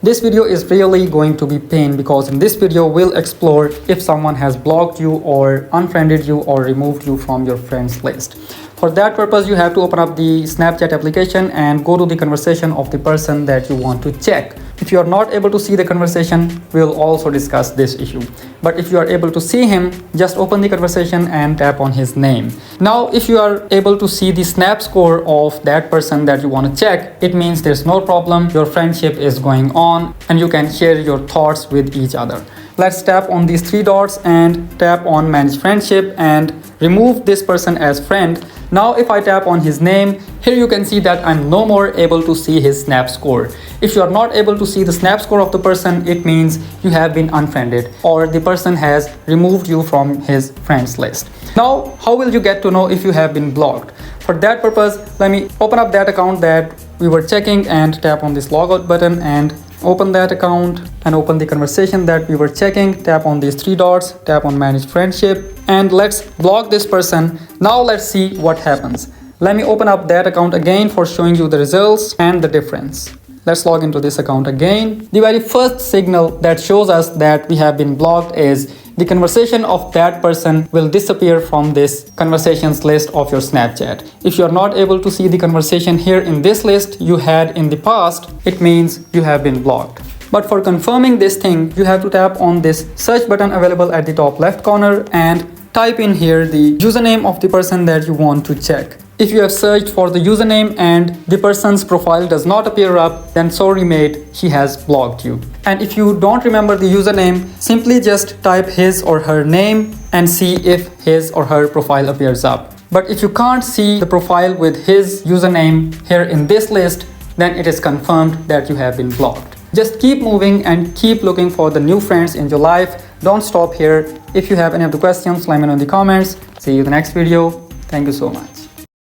This video is really going to be pain because in this video we'll explore if someone has blocked you or unfriended you or removed you from your friends list. For that purpose, you have to open up the Snapchat application and go to the conversation of the person that you want to check. If you are not able to see the conversation, we'll also discuss this issue. But if you are able to see him, just open the conversation and tap on his name. Now, if you are able to see the snap score of that person that you want to check, it means there's no problem. Your friendship is going on and you can share your thoughts with each other. Let's tap on these three dots and tap on manage friendship and remove this person as friend. Now if I tap on his name, here you can see that I'm no more able to see his snap score. If you are not able to see the snap score of the person, it means you have been unfriended or the person has removed you from his friends list. Now, how will you get to know if you have been blocked? For that purpose, let me open up that account that we were checking and tap on this logout button and open that account and open the conversation that we were checking. Tap on these three dots, tap on manage friendship, and let's block this person. Now let's see what happens. Let me open up that account again for showing you the results and the difference. Let's log into this account again. The very first signal that shows us that we have been blocked is the conversation of that person will disappear from this conversations list of your Snapchat. If you're not able to see the conversation here in this list you had in the past, it means you have been blocked. But for confirming this thing, you have to tap on this search button available at the top left corner and type in here the username of the person that you want to check. If you have searched for the username and the person's profile does not appear up, then sorry mate, he has blocked you. And if you don't remember the username, simply just type his or her name and see if his or her profile appears up. But if you can't see the profile with his username here in this list, then it is confirmed that you have been blocked. Just keep moving and keep looking for the new friends in your life. Don't stop here. If you have any of the questions, let me know in the comments. See you in the next video. Thank you so much.